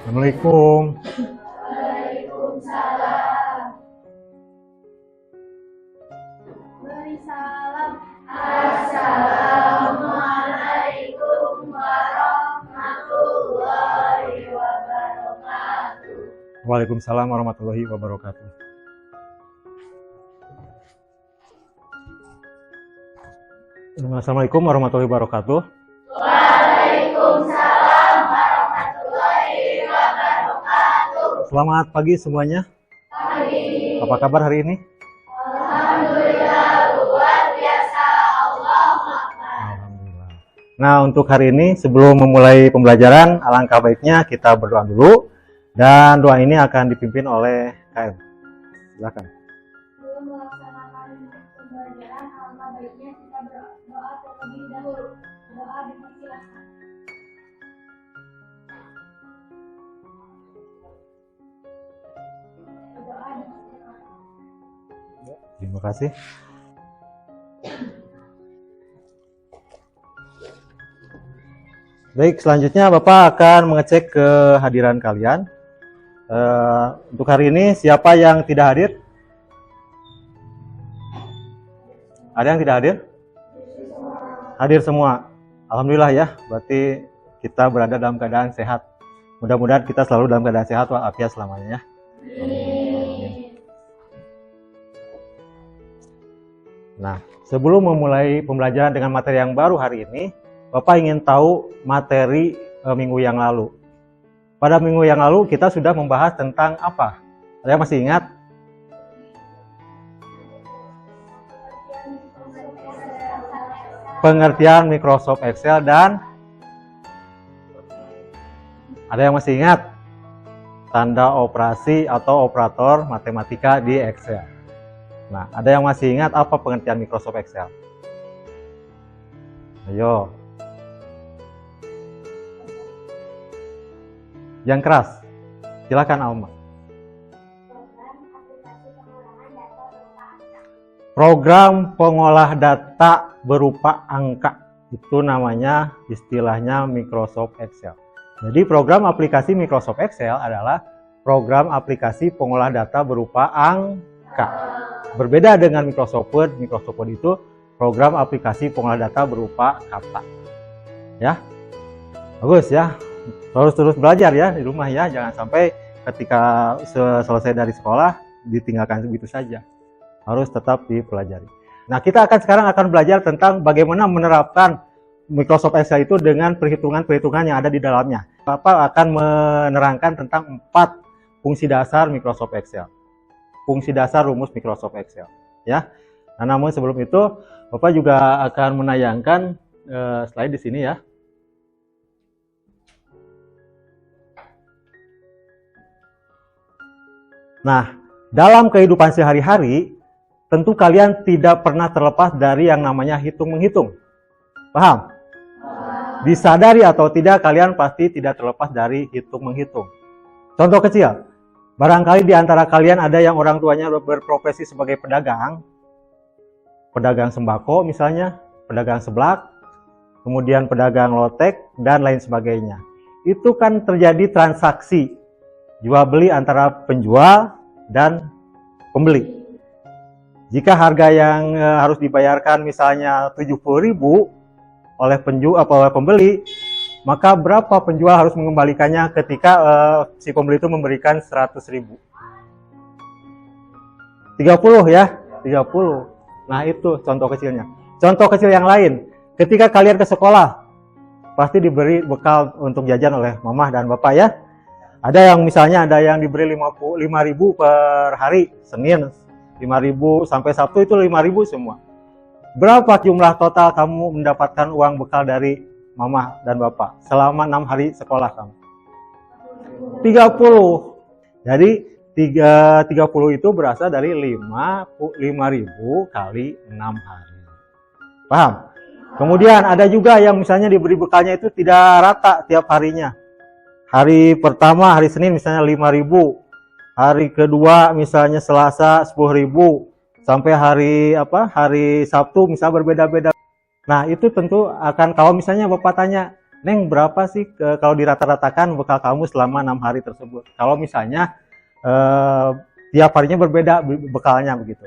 Assalamualaikum. Waalaikumsalam. Beri salam. Assalamualaikum warahmatullahi wabarakatuh. Waalaikumsalam warahmatullahi wabarakatuh. Assalamualaikum warahmatullahi wabarakatuh. Waalaikumsalam warahmatullahi wabarakatuh. Selamat pagi semuanya. Pagi. Apa kabar hari ini? Alhamdulillah luar biasa. Allahu Akbar. Alhamdulillah. Nah, untuk hari ini sebelum memulai pembelajaran, alangkah baiknya kita berdoa dulu. Dan doa ini akan dipimpin oleh KM. Silakan. Sebelum melaksanakan pembelajaran, alangkah baiknya kita berdoa terlebih dahulu. Doa dipersilakan. Doa dipersilakan. Terima kasih. Baik, selanjutnya Bapak akan mengecek kehadiran kalian. Untuk hari ini siapa yang tidak hadir? Ada yang tidak hadir? Hadir semua. Alhamdulillah ya, berarti kita berada dalam keadaan sehat. Mudah-mudahan kita selalu dalam keadaan sehat walafiat selamanya ya. Nah, sebelum memulai pembelajaran dengan materi yang baru hari ini, Bapak ingin tahu materi minggu yang lalu. Pada minggu yang lalu kita sudah membahas tentang apa? Ada yang masih ingat? Pengertian Microsoft Excel dan ada yang masih ingat? Tanda operasi atau operator matematika di Excel. Nah, ada yang masih ingat apa pengertian Microsoft Excel? Ayo. Yang keras. Silakan Alma. Program pengolah data berupa angka. Itu namanya istilahnya Microsoft Excel. Jadi program aplikasi Microsoft Excel adalah program aplikasi pengolah data berupa angka. Berbeda dengan Microsoft Word itu program aplikasi pengolah data berupa kata. Ya. Bagus ya. Terus belajar ya di rumah ya. Jangan sampai ketika selesai dari sekolah ditinggalkan begitu saja. Harus tetap dipelajari. Nah, kita sekarang akan belajar tentang bagaimana menerapkan Microsoft Excel itu dengan perhitungan-perhitungan yang ada di dalamnya. Bapak akan menerangkan tentang 4 fungsi dasar Microsoft Excel. Fungsi dasar rumus Microsoft Excel, ya. Nah, namun sebelum itu, Bapak juga akan menayangkan slide di sini ya. Nah, dalam kehidupan sehari-hari, tentu kalian tidak pernah terlepas dari yang namanya hitung-menghitung. Paham? Disadari atau tidak, kalian pasti tidak terlepas dari hitung-menghitung. Contoh kecil. Barangkali di antara kalian ada yang orang tuanya berprofesi sebagai pedagang sembako misalnya, pedagang seblak, kemudian pedagang lotek, dan lain sebagainya. Itu kan terjadi transaksi jual beli antara penjual dan pembeli. Jika harga yang harus dibayarkan misalnya 70.000 oleh pembeli, maka berapa penjual harus mengembalikannya ketika si pembeli itu memberikan 100.000? 30 ya, 30. Nah, itu contoh kecilnya. Contoh kecil yang lain, ketika kalian ke sekolah, pasti diberi bekal untuk jajan oleh mamah dan bapak ya. Ada yang misalnya diberi 5.000 per hari, Senin 5.000 sampai Sabtu itu 5.000 semua. Berapa jumlah total kamu mendapatkan uang bekal dari mama dan bapak selama 6 hari sekolah kamu? 30. Jadi 30 itu berasal dari 5.000 kali 6 hari. Paham? Kemudian ada juga yang misalnya diberi bekalnya itu tidak rata tiap harinya. Hari pertama, hari Senin misalnya 5.000. Hari kedua misalnya Selasa 10.000. Sampai hari Sabtu misalnya berbeda-beda. Nah, itu tentu akan, kalau misalnya Bapak tanya, Neng, berapa sih kalau dirata-ratakan bekal kamu selama 6 hari tersebut? Kalau misalnya tiap harinya berbeda bekalnya begitu.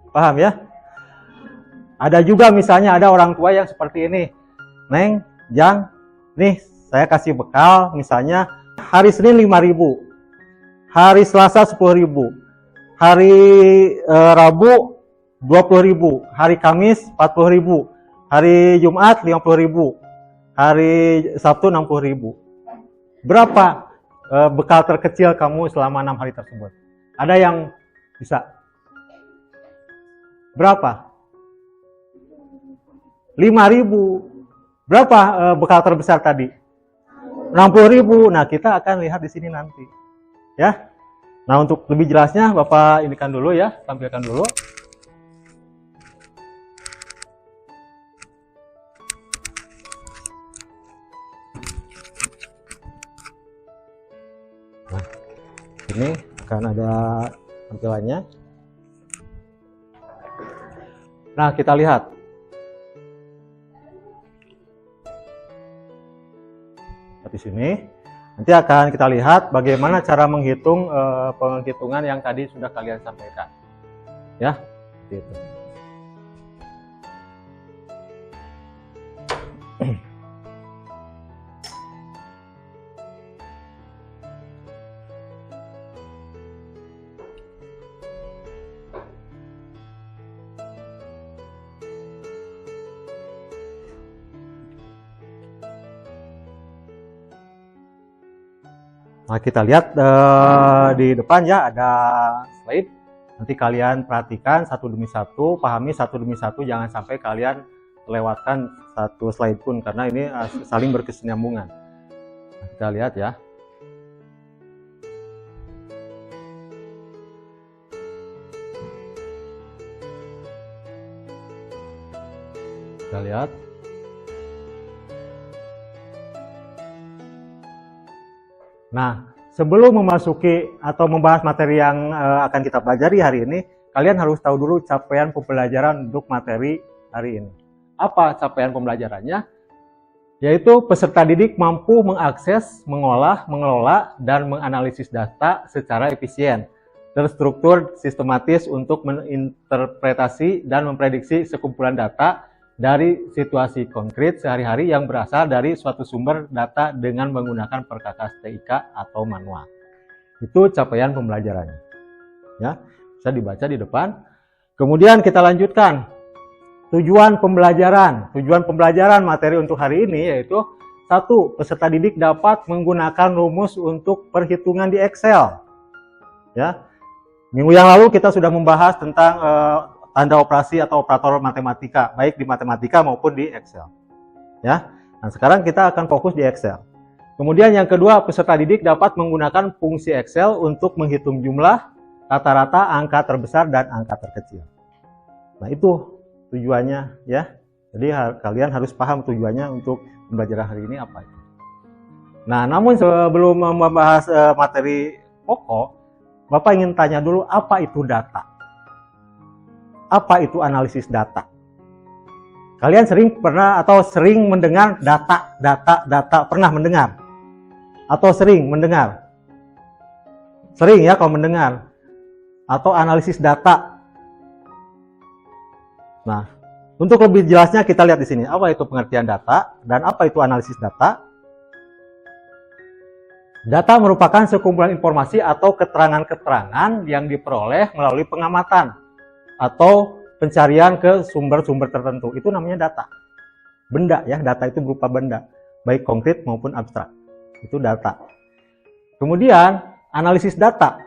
Paham ya? Ada juga misalnya ada orang tua yang seperti ini. Neng, Jang, nih saya kasih bekal misalnya hari Senin 5.000, hari Selasa 10.000, hari Rabu 20.000, hari Kamis 40.000, hari Jumat 50.000, hari Sabtu 60.000. Berapa bekal terkecil kamu selama 6 hari tersebut? Ada yang bisa? Berapa? 5.000. Berapa bekal terbesar tadi? 60.000. Nah, kita akan lihat di sini nanti. Ya. Nah, untuk lebih jelasnya Bapak inikan dulu ya, tampilkan dulu. Nah, ini akan ada tampilannya. Nah, kita lihat. Di sini nanti akan kita lihat bagaimana cara menghitung penghitungan yang tadi sudah kalian sampaikan. Ya, seperti itu. Nah, kita lihat di depan ya ada slide. Nanti kalian perhatikan satu demi satu, pahami satu demi satu, jangan sampai kalian lewatkan satu slide pun karena ini saling berkesinambungan. Nah, kita lihat ya. Kita lihat. Nah, sebelum memasuki atau membahas materi yang akan kita pelajari hari ini, kalian harus tahu dulu capaian pembelajaran untuk materi hari ini. Apa capaian pembelajarannya? Yaitu peserta didik mampu mengakses, mengolah, mengelola, dan menganalisis data secara efisien, terstruktur, sistematis untuk menginterpretasi dan memprediksi sekumpulan data dari situasi konkret sehari-hari yang berasal dari suatu sumber data dengan menggunakan perkakas TIK atau manual. Itu capaian pembelajarannya. Ya, bisa dibaca di depan. Kemudian kita lanjutkan. Tujuan pembelajaran. Tujuan pembelajaran materi untuk hari ini yaitu 1. Peserta didik dapat menggunakan rumus untuk perhitungan di Excel. Ya. Minggu yang lalu kita sudah membahas tentang tanda operasi atau operator matematika, baik di matematika maupun di Excel. Ya. Nah, sekarang kita akan fokus di Excel. Kemudian yang kedua, peserta didik dapat menggunakan fungsi Excel untuk menghitung jumlah, rata-rata, angka terbesar, dan angka terkecil. Nah, itu tujuannya ya. Jadi kalian harus paham tujuannya untuk pembelajaran hari ini apa itu. Nah, namun sebelum membahas materi pokok, Bapak ingin tanya dulu apa itu data? Apa itu analisis data? Kalian sering pernah atau sering mendengar data, pernah mendengar? Atau sering mendengar? Sering ya kalau mendengar. Atau analisis data. Nah, untuk lebih jelasnya kita lihat di sini. Apa itu pengertian data dan apa itu analisis data? Data merupakan sekumpulan informasi atau keterangan-keterangan yang diperoleh melalui pengamatan atau pencarian ke sumber-sumber tertentu. Itu namanya data. Benda ya, data itu berupa benda, baik konkret maupun abstrak. Itu data. Kemudian, analisis data.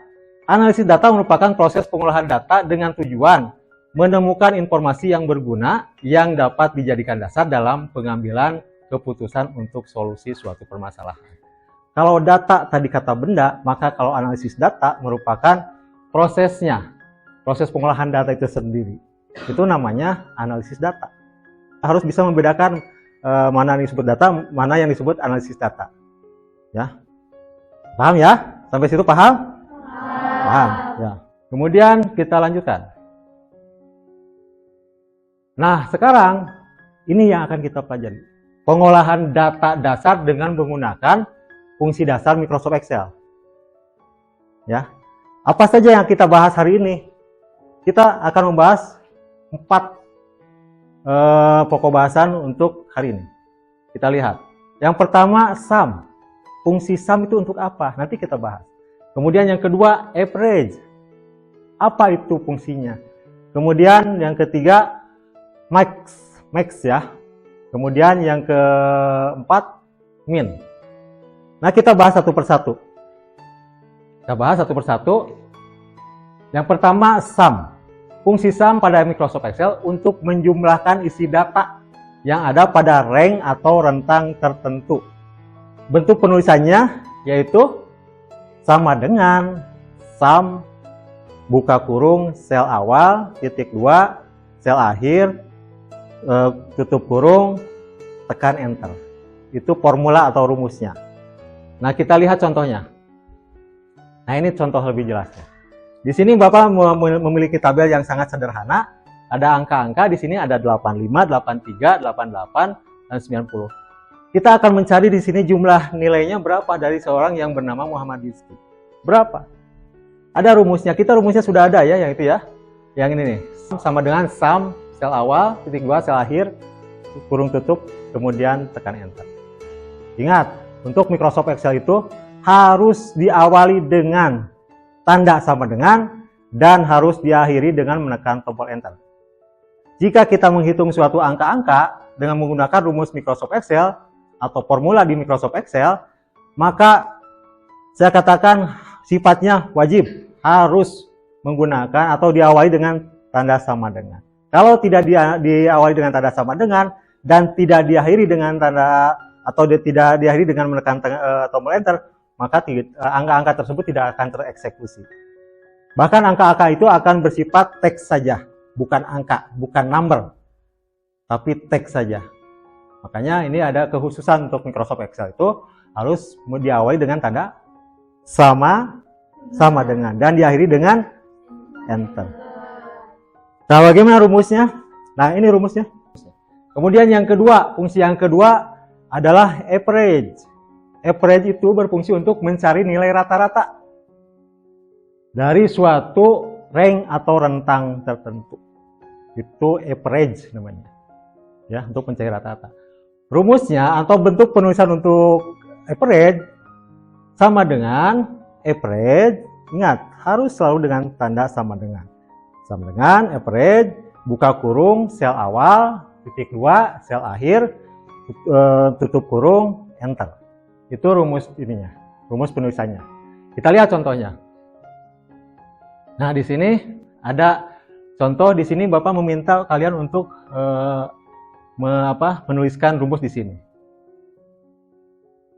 Analisis data merupakan proses pengolahan data dengan tujuan menemukan informasi yang berguna yang dapat dijadikan dasar dalam pengambilan keputusan untuk solusi suatu permasalahan. Kalau data tadi kata benda, maka kalau analisis data merupakan prosesnya. Proses pengolahan data itu sendiri. Itu namanya analisis data. Harus bisa membedakan mana yang disebut data, mana yang disebut analisis data. Ya. Paham ya? Sampai situ paham? Paham. Ya. Kemudian kita lanjutkan. Nah, sekarang ini yang akan kita pelajari. pengolahan data dasar dengan menggunakan fungsi dasar Microsoft Excel. Ya, apa saja yang kita bahas hari ini? Kita akan membahas 4 pokok bahasan untuk hari ini. Kita lihat. Yang pertama, sum. Fungsi sum itu untuk apa? Nanti kita bahas. Kemudian yang kedua, average. Apa itu fungsinya? Kemudian yang ketiga, max ya. Kemudian yang keempat, min. Nah, kita bahas satu persatu. Yang pertama, sum. Fungsi sum pada Microsoft Excel untuk menjumlahkan isi data yang ada pada rank atau rentang tertentu. Bentuk penulisannya yaitu sama dengan sum buka kurung sel awal titik 2 sel akhir tutup kurung tekan enter. Itu formula atau rumusnya. Nah, kita lihat contohnya. Nah, ini contoh lebih jelasnya. Di sini Bapak memiliki tabel yang sangat sederhana. Ada angka-angka di sini ada 85, 83, 88, dan 90. Kita akan mencari di sini jumlah nilainya berapa dari seorang yang bernama Muhammad Rizky. Berapa? Ada rumusnya. Rumusnya sudah ada ya, yang itu ya. Yang ini nih. Sama dengan sum sel awal titik 2 sel akhir kurung tutup kemudian tekan enter. Ingat, untuk Microsoft Excel itu harus diawali dengan tanda sama dengan dan harus diakhiri dengan menekan tombol enter. Jika kita menghitung suatu angka-angka dengan menggunakan rumus Microsoft Excel atau formula di Microsoft Excel, maka saya katakan sifatnya wajib harus menggunakan atau diawali dengan tanda sama dengan. Kalau tidak diawali dengan tanda sama dengan dan tidak diakhiri dengan tanda atau tidak diakhiri dengan menekan tombol enter, maka angka-angka tersebut tidak akan tereksekusi. Bahkan angka-angka itu akan bersifat teks saja, bukan angka, bukan number, tapi teks saja. Makanya ini ada kekhususan untuk Microsoft Excel itu harus diawali dengan tanda sama dengan dan diakhiri dengan enter. Nah, bagaimana rumusnya? Nah, ini rumusnya. Kemudian yang kedua, fungsi yang kedua adalah average. Average itu berfungsi untuk mencari nilai rata-rata dari suatu rank atau rentang tertentu. Itu average namanya. Ya, untuk mencari rata-rata. Rumusnya atau bentuk penulisan untuk average sama dengan average. Ingat, harus selalu dengan tanda sama dengan. Sama dengan average buka kurung sel awal titik 2 sel akhir tutup kurung enter. Itu rumus ininya, rumus penulisannya. Kita lihat contohnya. Nah, di sini ada contoh. Di sini Bapak meminta kalian untuk menuliskan rumus di sini.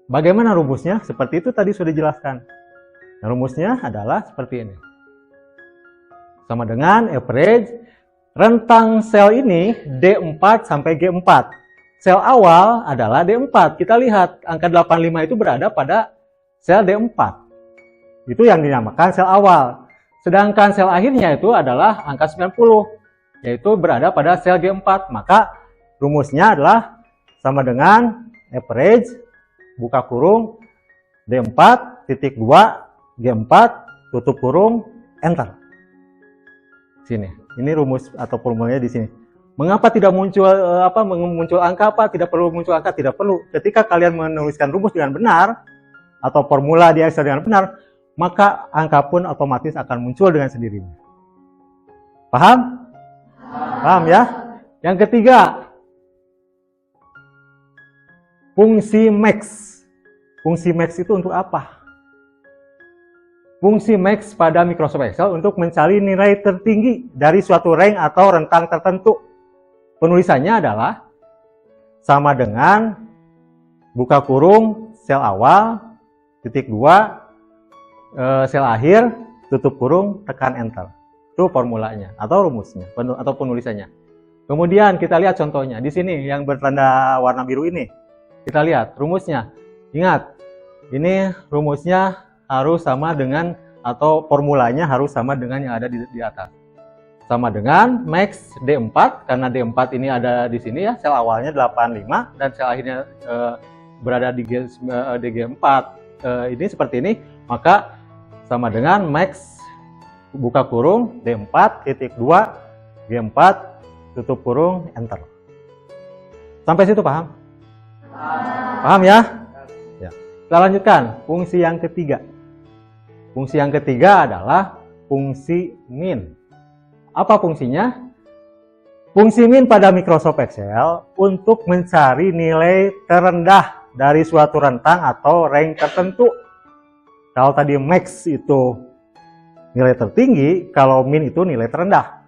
Bagaimana rumusnya? Seperti itu tadi sudah dijelaskan. Nah, rumusnya adalah seperti ini. Sama dengan average rentang sel ini D4 sampai G4. Sel awal adalah D4. Kita lihat angka 85 itu berada pada sel D4. Itu yang dinamakan sel awal. Sedangkan sel akhirnya itu adalah angka 90, yaitu berada pada sel G4. Maka rumusnya adalah sama dengan average buka kurung D4 titik 2 G4 tutup kurung enter. Sini. Ini rumus atau formulanya di sini. Mengapa tidak muncul muncul angka apa? Tidak perlu muncul angka, tidak perlu. Ketika kalian menuliskan rumus dengan benar atau formula di Excel dengan benar, maka angka pun otomatis akan muncul dengan sendirinya. Paham? Paham ya? Yang ketiga, fungsi max. Fungsi max itu untuk apa? Fungsi max pada Microsoft Excel untuk mencari nilai tertinggi dari suatu rank atau rentang tertentu. Penulisannya adalah sama dengan buka kurung sel awal titik 2 sel akhir tutup kurung tekan enter. Itu formulanya atau rumusnya atau penulisannya. Kemudian kita lihat contohnya di sini yang bertanda warna biru ini. Kita lihat rumusnya. Ingat, ini rumusnya harus sama dengan atau formulanya harus sama dengan yang ada di atas. sama dengan max D4, karena D4 ini ada di sini ya, sel awalnya 85 dan sel akhirnya berada di DG4 ini seperti ini, maka sama dengan max buka kurung D4 titik 2 G4 tutup kurung enter. Sampai situ paham? Paham ya? Ya. Kita lanjutkan fungsi yang ketiga. Fungsi yang ketiga adalah fungsi min. Apa fungsinya? Fungsi min pada Microsoft Excel untuk mencari nilai terendah dari suatu rentang atau rank tertentu. Kalau tadi max itu nilai tertinggi, kalau min itu nilai terendah.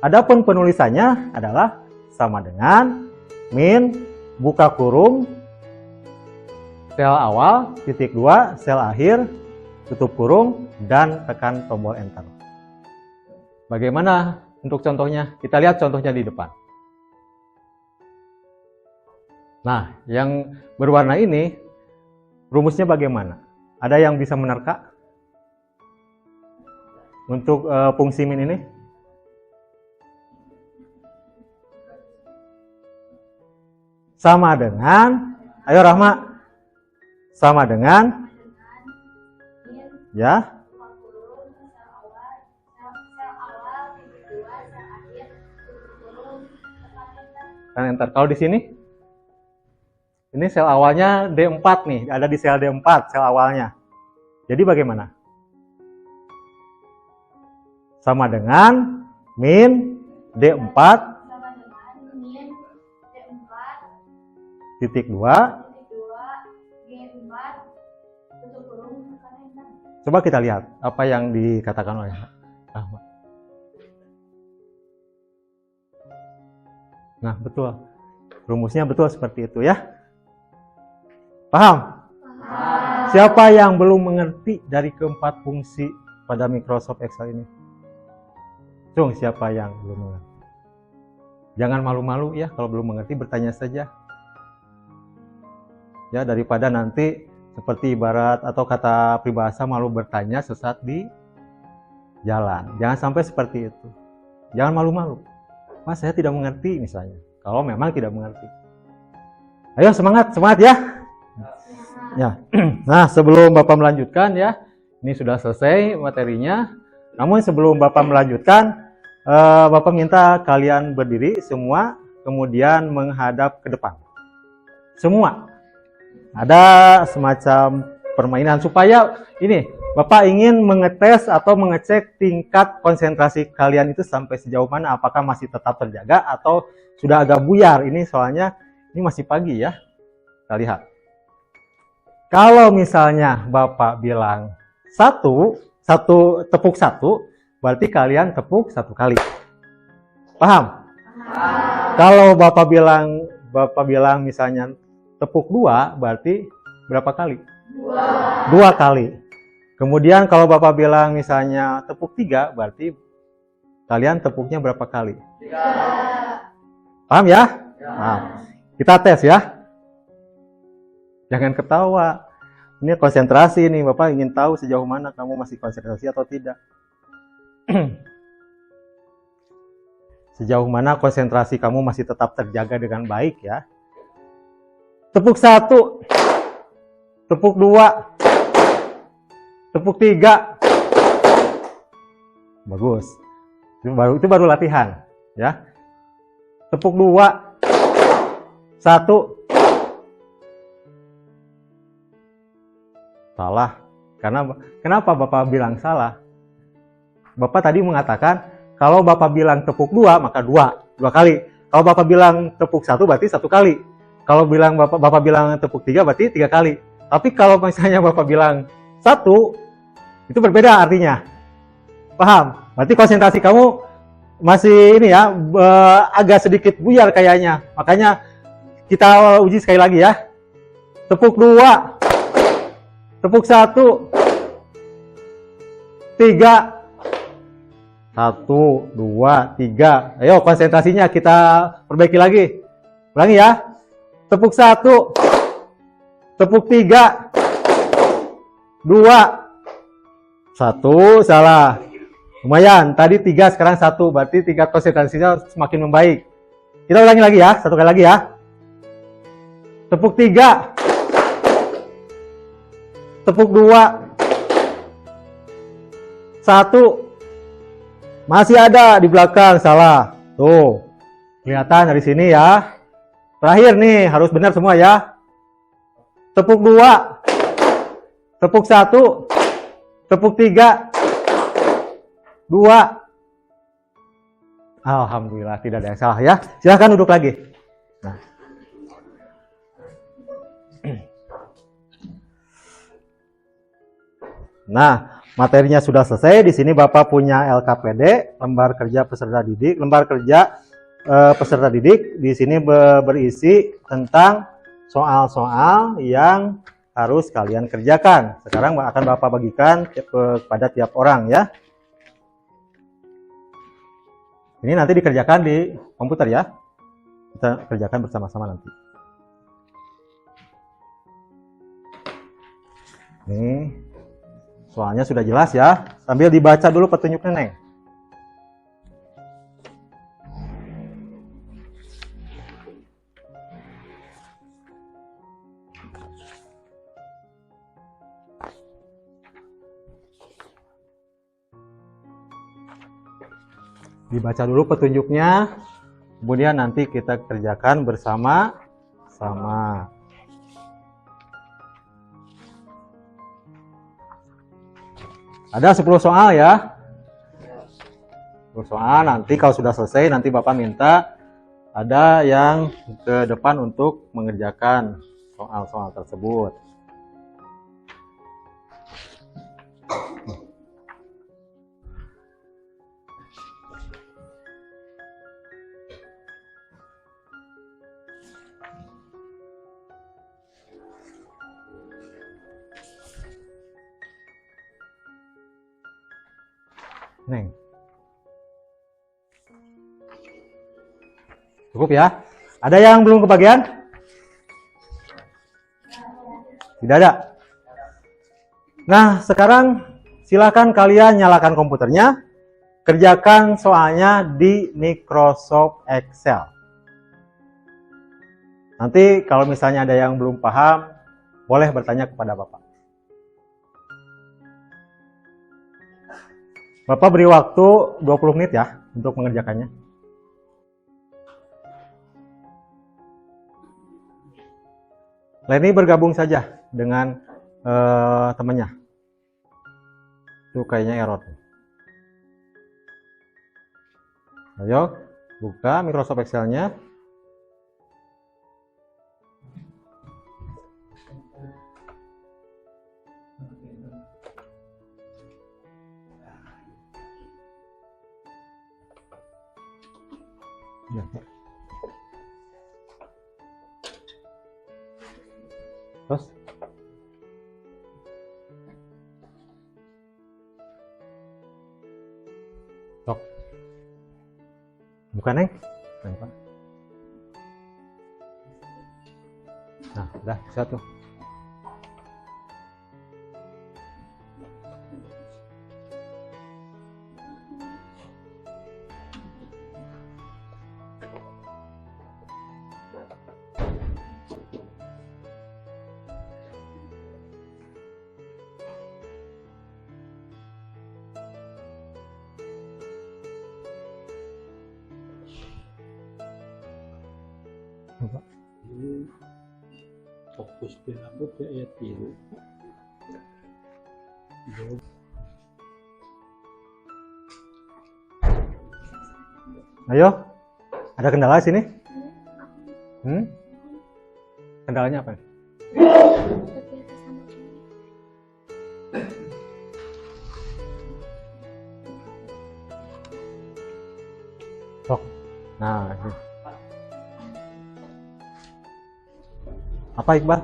Adapun penulisannya adalah sama dengan min buka kurung sel awal titik 2 sel akhir tutup kurung dan tekan tombol enter. Bagaimana untuk contohnya? Kita lihat contohnya di depan. Nah, yang berwarna ini rumusnya bagaimana? Ada yang bisa menerka? Untuk fungsi min ini? Sama dengan, ayo Rahma, sama dengan, ya, kan enter. Kalau di sini, ini sel awalnya D4 nih, ada di sel D4, sel awalnya. Jadi bagaimana? Sama dengan min D4 titik 2 coba kita lihat apa yang dikatakan oleh Ahmad. Nah, betul. Rumusnya betul seperti itu ya. Paham? Siapa yang belum mengerti dari keempat fungsi pada Microsoft Excel ini? Cung, siapa yang belum mengerti? Jangan malu-malu ya, kalau belum mengerti bertanya saja. Ya, daripada nanti seperti ibarat atau kata peribahasa malu bertanya sesat di jalan. Jangan sampai seperti itu. Jangan malu-malu. Mas, saya tidak mengerti misalnya. Kalau memang tidak mengerti. Ayo semangat, semangat ya. Ya. Nah, sebelum Bapak melanjutkan ya, ini sudah selesai materinya. Namun sebelum Bapak melanjutkan, Bapak minta kalian berdiri semua, kemudian menghadap ke depan. Semua. Ada semacam permainan supaya ini Bapak ingin mengetes atau mengecek tingkat konsentrasi kalian itu sampai sejauh mana, apakah masih tetap terjaga atau sudah agak buyar. Ini soalnya ini masih pagi ya. Kita lihat. Kalau misalnya Bapak bilang tepuk satu, berarti kalian tepuk satu kali. Paham? Kalau Bapak bilang misalnya tepuk 2, berarti berapa kali? 2 kali. Kemudian kalau Bapak bilang misalnya tepuk 3, berarti kalian tepuknya berapa kali? 3. Paham ya? Nah, kita tes ya. Jangan ketawa. Ini konsentrasi nih, Bapak ingin tahu sejauh mana kamu masih konsentrasi atau tidak. Sejauh mana konsentrasi kamu masih tetap terjaga dengan baik ya. Tepuk 1, tepuk 2, tepuk 3. Bagus. Itu baru latihan, ya. Tepuk 2, 1. Salah. Kenapa Bapak bilang salah? Bapak tadi mengatakan kalau Bapak bilang tepuk 2, maka 2 kali. Kalau Bapak bilang tepuk 1, berarti 1 kali. Kalau bilang Bapak bilang tepuk 3, berarti 3 kali. Tapi kalau misalnya Bapak bilang 1, itu berbeda artinya. Paham? Berarti konsentrasi kamu masih ini ya, agak sedikit buyar kayaknya. Makanya kita uji sekali lagi ya. Tepuk 2, tepuk 1, 3. 1, 2, 3. Ayo konsentrasinya kita perbaiki lagi. Ulangi ya. Tepuk 1, tepuk 3, 2, 1, salah. Lumayan, tadi 3 sekarang 1, berarti tingkat konsentrasinya semakin membaik. Kita ulangi lagi ya, satu kali lagi ya. Tepuk 3. Tepuk 2. 1. Masih ada di belakang, salah. Tuh, kelihatan dari sini ya. Terakhir nih, harus benar semua ya. Tepuk 2. Tepuk 1. Tepuk 3. 2. Alhamdulillah, tidak ada yang salah ya. Silahkan duduk lagi. Nah, materinya sudah selesai. Di sini Bapak punya LKPD, lembar kerja peserta didik. Lembar kerja peserta didik di sini berisi tentang soal-soal yang harus kalian kerjakan. Sekarang akan Bapak bagikan kepada tiap orang ya. Ini nanti dikerjakan di komputer ya. Kita kerjakan bersama-sama nanti. Nih, soalnya sudah jelas ya. Sambil dibaca dulu petunjuknya, Neng. Dibaca dulu petunjuknya, kemudian nanti kita kerjakan bersama-sama. Ada 10 soal ya. 10 soal, nanti kalau sudah selesai, nanti Bapak minta ada yang ke depan untuk mengerjakan soal-soal tersebut. Neng. Cukup ya? Ada yang belum kebagian? Tidak ada. Nah, sekarang silakan kalian nyalakan komputernya, kerjakan soalnya di Microsoft Excel. Nanti kalau misalnya ada yang belum paham, boleh bertanya kepada Bapak. Bapak beri waktu 20 menit ya untuk mengerjakannya. Leni bergabung saja dengan temannya. Itu kayaknya error. Ayo, buka Microsoft Excel-nya. Ya, Pak. Terus Sok. Bukan, Neng? Nah, udah bisa tuh. Fokus ke apa ke ayat tiru. Ayo, ada kendala di sini? Kendalanya apa? Sok. Nah, ini. Apa Iqbal?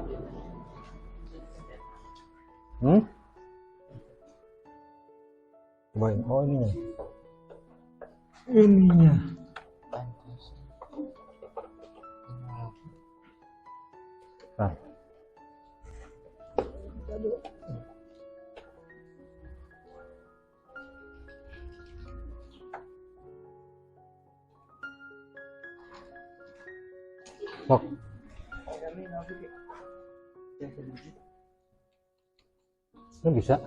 Cobain. Oh, ininya. Ininya. Nah. Sok. Ini bisa.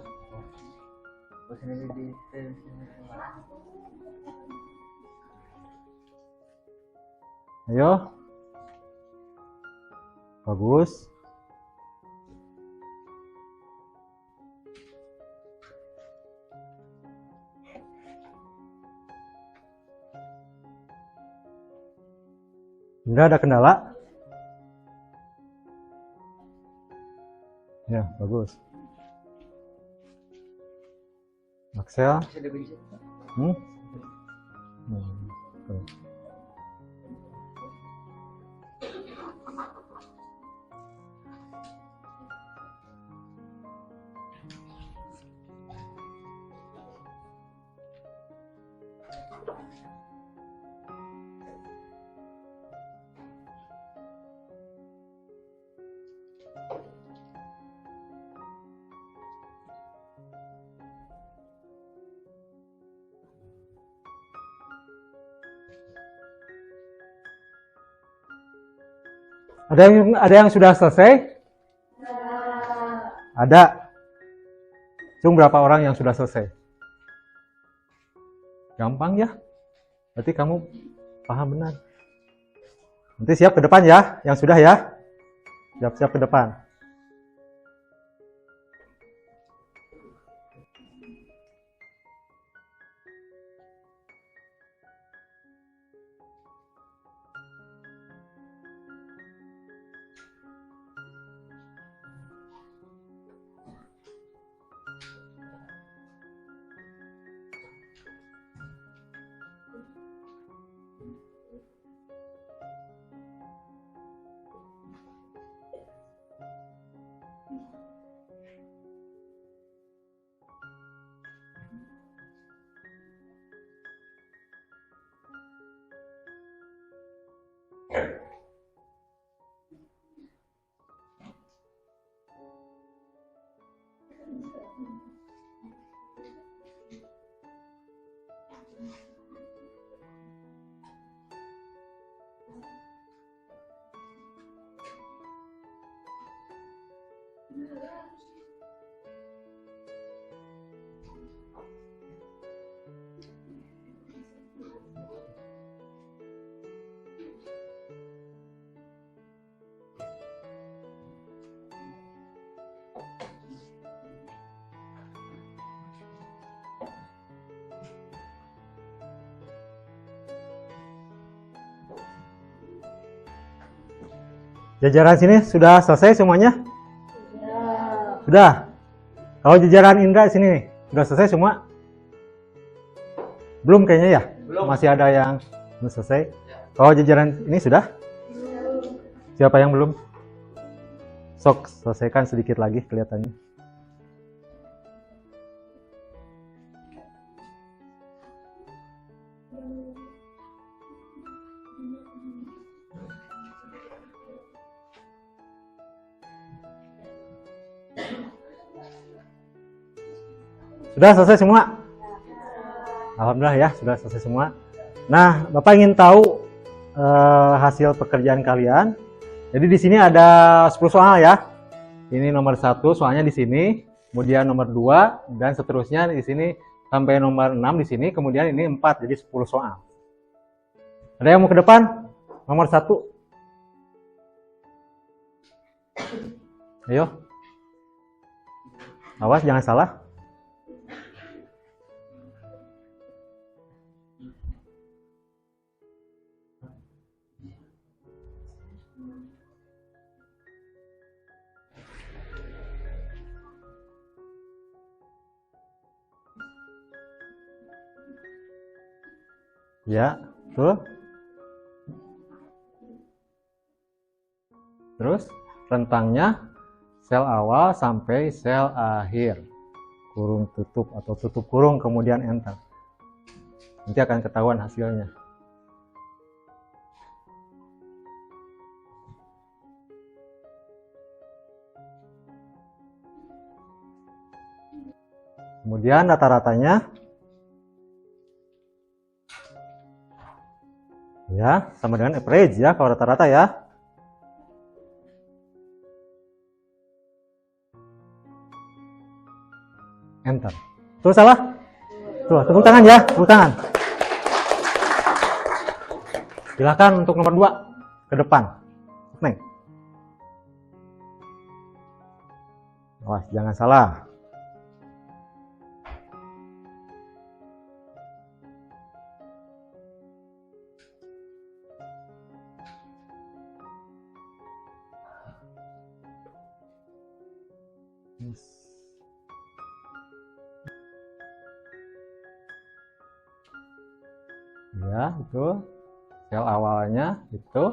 Ayo. Bagus. Enggak ada kendala? Ya, bagus. Axel. Hmm? Tuh. Ada yang sudah selesai? Ada. Cuma berapa orang yang sudah selesai? Gampang ya? Berarti kamu paham benar. Nanti siap ke depan ya, yang sudah ya. Siap-siap ke depan. Jajaran sini sudah selesai semuanya? Sudah. Kalau jajaran Indra sini sudah selesai semua? Belum kayaknya ya? Belum. Masih ada yang belum selesai. Kalau jajaran ini sudah? Siapa yang belum? Sok selesaikan sedikit lagi kelihatannya. Sudah selesai semua? Alhamdulillah ya, sudah selesai semua. Nah, Bapak ingin tahu hasil pekerjaan kalian. Jadi di sini ada 10 soal ya. Ini nomor 1 soalnya di sini, kemudian nomor 2 dan seterusnya di sini sampai nomor 6 di sini, kemudian ini 4, jadi 10 soal. Ada yang mau ke depan? Nomor 1. Ayo. Awas jangan salah. Ya, tuh. Terus rentangnya sel awal sampai sel akhir. Kurung tutup atau tutup kurung kemudian enter. Nanti akan ketahuan hasilnya. Kemudian rata-ratanya ya sama dengan average ya kalau rata-rata ya. enter. Tuh salah? Tuh, tepuk tangan ya, tepuk tangan. Silakan untuk nomor 2 ke depan. Neng. Awas, jangan salah. Ya, itu sel awalnya itu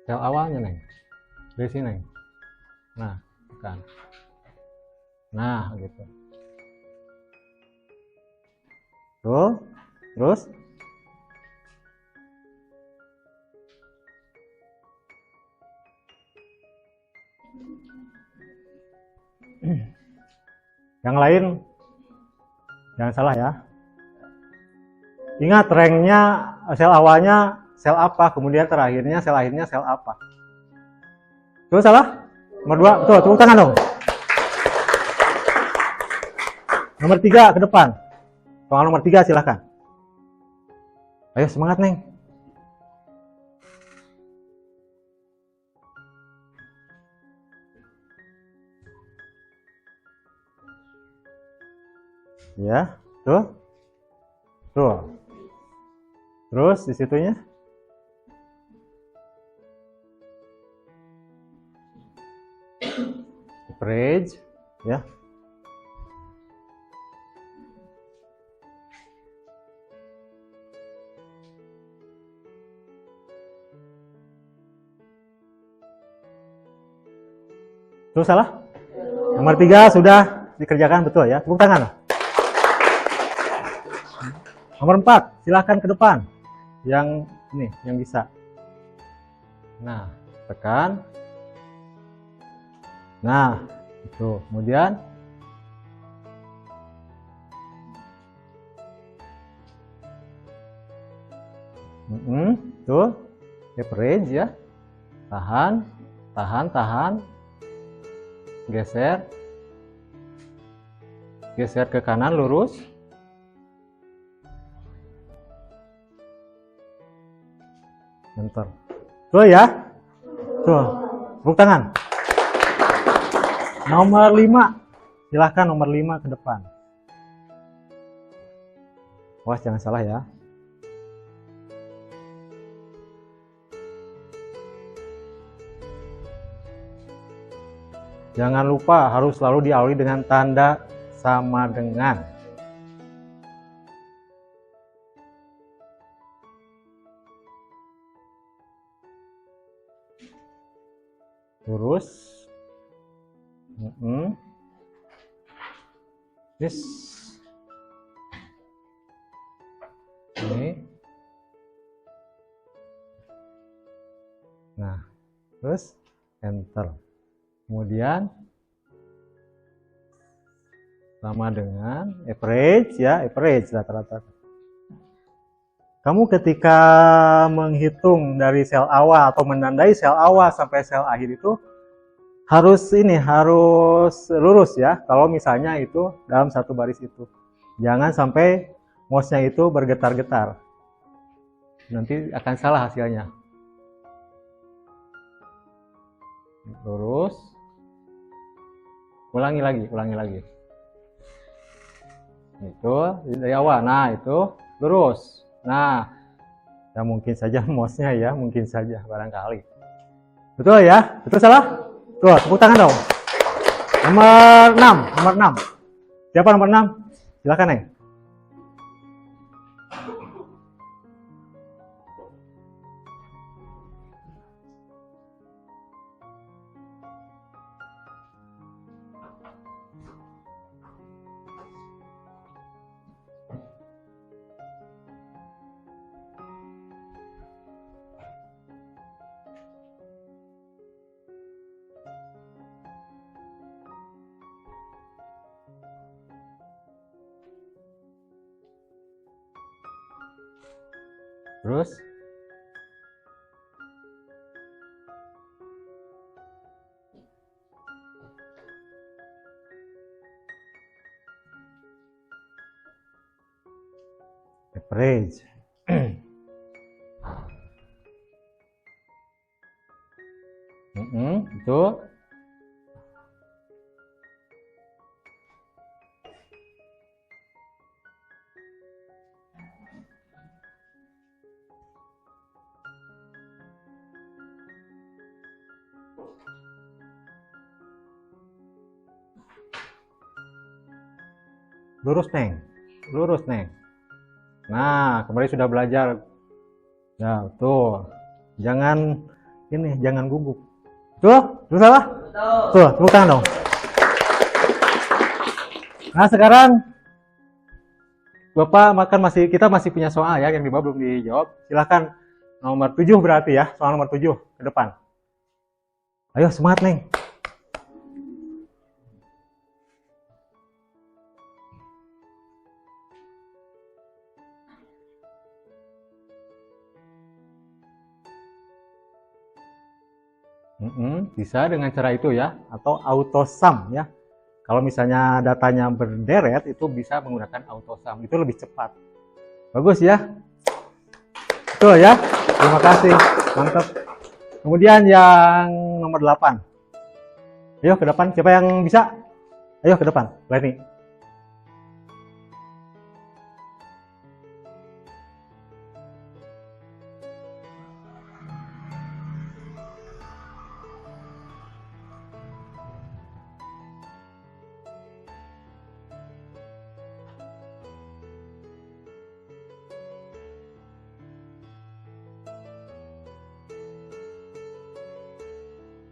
sel awalnya Neng. Dari sini Neng. Nah, bukan. Nah, gitu. Tuh, terus yang lain jangan salah ya. Ingat ranknya sel awalnya sel apa, kemudian terakhirnya sel akhirnya sel apa. Tuh salah? Nomor 2, tuh tepuk tangan dong. Nomor 3 ke depan. Soal nomor 3 silahkan. Ayo semangat Neng. Ya, tuh. Tuh. Terus di situnya. Average, ya. Tuh salah? Nomor 3 sudah dikerjakan betul ya. Tepuk tangan. Nomor 4, silahkan ke depan. Yang ini, yang bisa. Nah, tekan. Nah, itu. Kemudian tuh, average ya. Tahan, tahan, tahan. Geser. Geser ke kanan lurus. Enter. Tuh ya. Tuh. Tepuk tangan. Nomor 5. Silahkan nomor 5 ke depan. Awas jangan salah ya. Jangan lupa harus selalu diawali dengan tanda sama dengan. Lurus. This. Ini. Nah, terus enter. Kemudian sama dengan average ya, average rata-rata. Kamu ketika menghitung dari sel awal atau menandai sel awal sampai sel akhir itu harus lurus ya. Kalau misalnya itu dalam satu baris itu, jangan sampai mouse-nya itu bergetar-getar. Nanti akan salah hasilnya. Lurus. Ulangi lagi. Itu dari awal. Nah, itu lurus. Nah, ya mungkin saja mouse-nya ya, mungkin saja barangkali. Betul ya? Betul salah? Tuh, tepuk tangan dong. Nomor 6. Siapa nomor 6? Silakan, Neng. Terus Average. Itu. Lurus, Neng. Lurus, Neng. Nah, kemarin sudah belajar. Ya, tuh. Jangan ini, jangan gugup. Tuh, salah? Tuh, tepuk tangan dong. Nah, sekarang Bapak kita masih punya soal ya yang di bawah belum dijawab. Silahkan nomor 7 berarti ya, soal nomor 7 ke depan. Ayo semangat, Neng. Bisa dengan cara itu ya, atau auto sum ya. Kalau misalnya datanya berderet itu bisa menggunakan auto sum, itu lebih cepat. Bagus ya. Betul ya. Terima kasih. Mantap. Kemudian yang nomor 8. Ayo ke depan, siapa yang bisa? Ayo ke depan, Leni.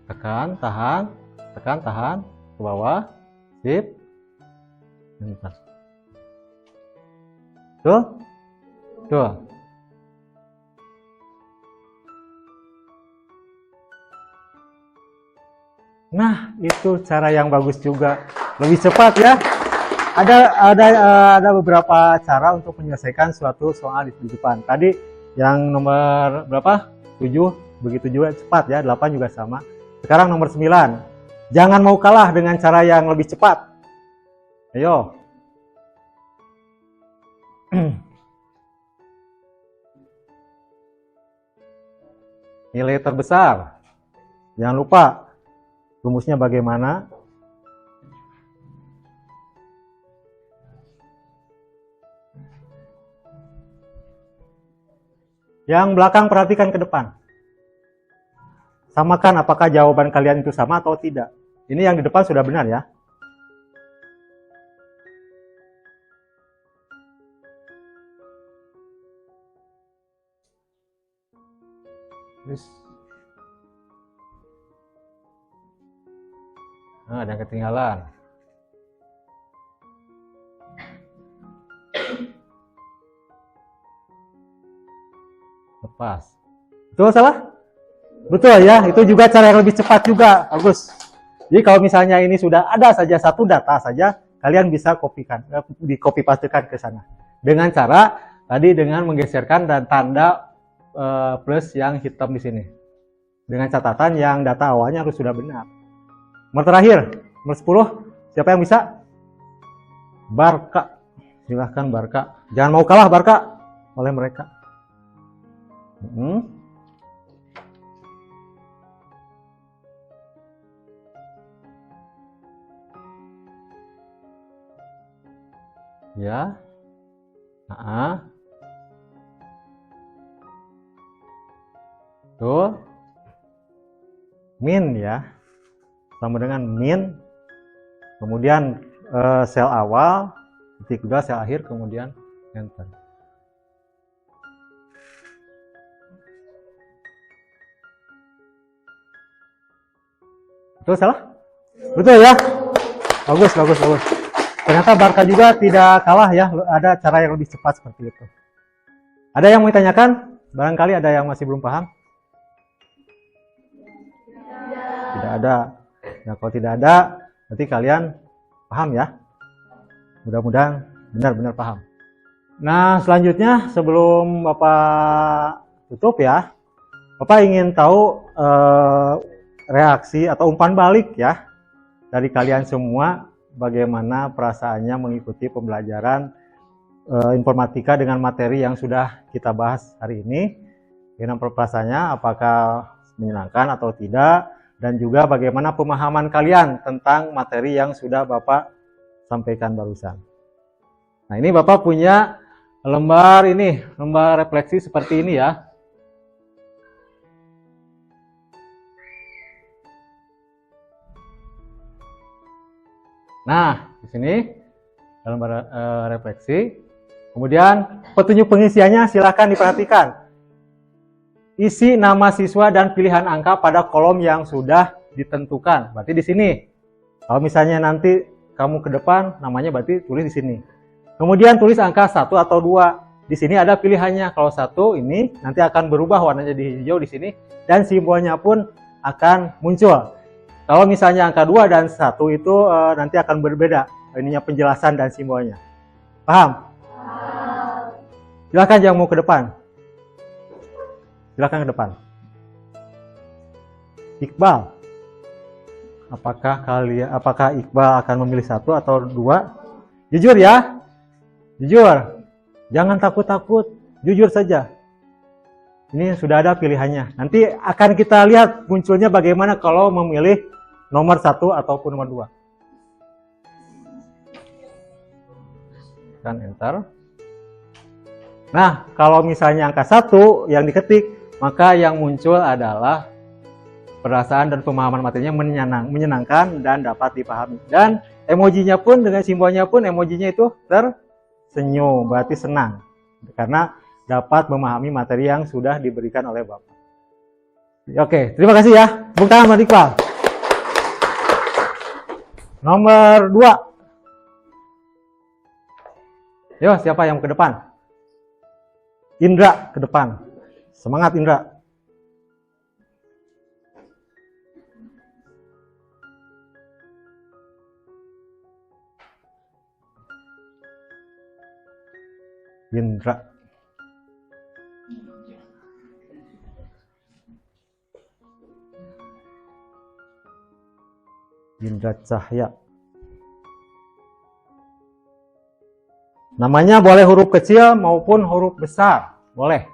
Tekan, tahan, ke bawah, sip, bentar. Tuh. Nah, itu cara yang bagus juga, lebih cepat ya. Ada beberapa cara untuk menyelesaikan suatu soal di depan. Tadi yang nomor berapa? 7, begitu juga cepat ya, 8 juga sama. Sekarang nomor 9. Jangan mau kalah dengan cara yang lebih cepat. Ayo. Nilai terbesar. Jangan lupa rumusnya bagaimana. Yang belakang perhatikan ke depan. Samakan apakah jawaban kalian itu sama atau tidak. Ini yang di depan sudah benar ya. Nah, ada yang ketinggalan. Lepas. Betul salah? Betul ya, itu juga cara yang lebih cepat juga. Bagus. Jadi kalau misalnya ini sudah ada saja satu data saja, kalian bisa di copy pastekan ke sana. Dengan cara tadi dengan menggeserkan dan tanda plus yang hitam di sini. Dengan catatan yang data awalnya harus sudah benar. Nomor terakhir, nomor 10, siapa yang bisa? Barka. Silahkan Barka. Jangan mau kalah Barka oleh mereka. Ya. Tuh. Min ya. Sama dengan min. Kemudian sel awal, titik 2 sel akhir, kemudian enter. Betul salah? Betul ya? Bagus. Ternyata Barka juga tidak kalah ya, ada cara yang lebih cepat seperti itu. Ada yang mau ditanyakan? Barangkali ada yang masih belum paham? Tidak ada. Nah, kalau tidak ada, berarti kalian paham ya? Mudah-mudahan benar-benar paham. Nah, selanjutnya sebelum Bapak tutup ya, Bapak ingin tahu reaksi atau umpan balik ya dari kalian semua, bagaimana perasaannya mengikuti pembelajaran informatika dengan materi yang sudah kita bahas hari ini. Bagaimana pelaksanaannya, apakah menyenangkan atau tidak, dan juga bagaimana pemahaman kalian tentang materi yang sudah Bapak sampaikan barusan. Nah, ini Bapak punya lembar refleksi seperti ini ya. Nah, di sini lembar refleksi. Kemudian petunjuk pengisiannya silakan diperhatikan. Isi nama siswa dan pilihan angka pada kolom yang sudah ditentukan. Berarti di sini. Kalau misalnya nanti kamu ke depan, namanya berarti tulis di sini. Kemudian tulis angka 1 atau 2. Di sini ada pilihannya. Kalau 1 ini nanti akan berubah warnanya jadi hijau di sini dan simbolnya pun akan muncul. Kalau misalnya angka 2 dan 1 itu nanti akan berbeda. Ininya penjelasan dan simbolnya. Paham? Silakan yang mau ke depan. Silakan ke depan. Iqbal. Apakah Iqbal akan memilih 1 atau 2? Jujur ya. Jujur. Jangan takut-takut. Jujur saja. Ini sudah ada pilihannya. Nanti akan kita lihat munculnya bagaimana kalau memilih nomor 1 ataupun nomor 2. Tekan enter. Nah, kalau misalnya angka 1 yang diketik, maka yang muncul adalah perasaan dan pemahaman materinya menyenangkan dan dapat dipahami. Dan emojinya pun dengan simbolnya pun emojinya itu tersenyum, berarti senang. Karena dapat memahami materi yang sudah diberikan oleh Bapak. Oke, terima kasih ya. Tepuk tangan buat Iqbal. Nomor 2. Yo, siapa yang ke depan? Indra ke depan. Semangat Indra. Indra. Indra Cahya. Namanya boleh huruf kecil maupun huruf besar. Boleh.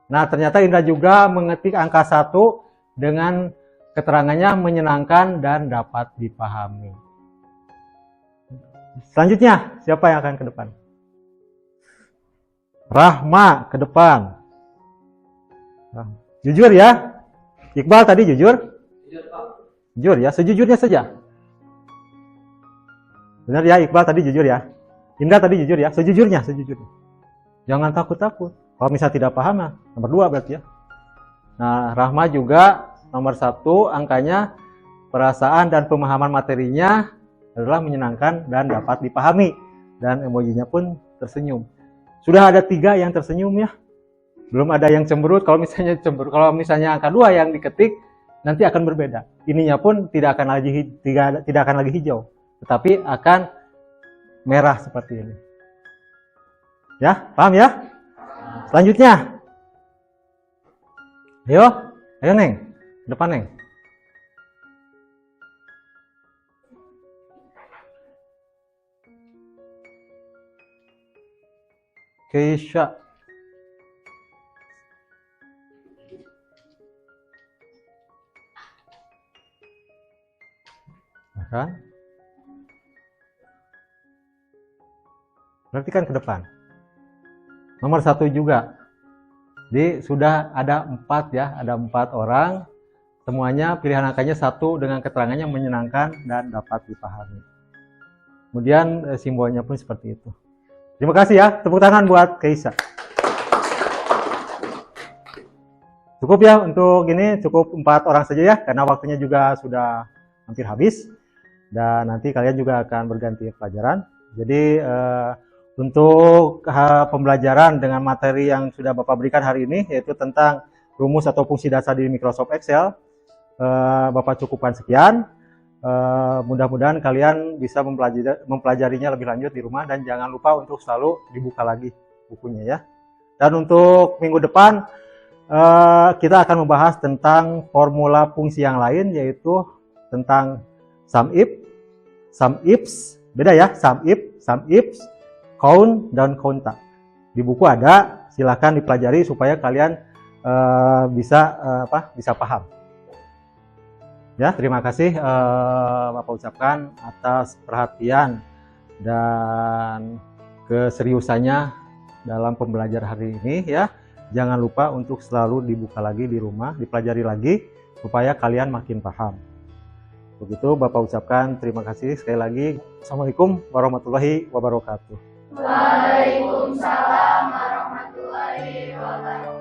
Nah, ternyata Indra juga mengetik angka 1 dengan keterangannya menyenangkan dan dapat dipahami. Selanjutnya, siapa yang akan ke depan? Rahma ke depan. Jujur ya. Iqbal tadi jujur? Jujur ya, sejujurnya saja. Benar ya, Iqbal tadi jujur ya. Indra tadi jujur ya, sejujurnya. Jangan takut-takut. Kalau misalnya tidak paham, nah, nomor 2 berarti ya. Nah, Rahma juga nomor 1 angkanya perasaan dan pemahaman materinya adalah menyenangkan dan dapat dipahami. Dan emojinya pun tersenyum. Sudah ada 3 yang tersenyum ya. Belum ada yang cemberut. Kalau misalnya angka 2 yang diketik, nanti akan berbeda. Ininya pun tidak akan lagi hijau, tetapi akan merah seperti ini. Ya, paham ya? Selanjutnya. Ayo Neng, depan Neng. Keisha. Kan? Berarti kan ke depan. Nomor 1 juga. Jadi sudah ada 4 ya, ada 4 orang. Semuanya pilihan angkanya 1 dengan keterangannya menyenangkan dan dapat dipahami. Kemudian simbolnya pun seperti itu. Terima kasih ya, tepuk tangan buat Keisha. Cukup ya untuk ini, cukup 4 orang saja ya, karena waktunya juga sudah hampir habis. Dan nanti kalian juga akan berganti pelajaran. Jadi untuk pembelajaran dengan materi yang sudah Bapak berikan hari ini, yaitu tentang rumus atau fungsi dasar di Microsoft Excel, Bapak cukupkan sekian. Mudah-mudahan kalian bisa mempelajarinya lebih lanjut di rumah, dan jangan lupa untuk selalu dibuka lagi bukunya ya. Dan untuk minggu depan kita akan membahas tentang formula fungsi yang lain, yaitu tentang sum if, sum ifs, beda ya, sum if, count dan kontak. Di buku ada, silahkan dipelajari supaya kalian bisa paham. Ya, terima kasih Bapak ucapkan atas perhatian dan keseriusannya dalam pembelajaran hari ini ya. Jangan lupa untuk selalu dibuka lagi di rumah, dipelajari lagi supaya kalian makin paham. Begitu Bapak ucapkan terima kasih sekali lagi. Assalamualaikum warahmatullahi wabarakatuh. Waalaikumsalam warahmatullahi wabarakatuh.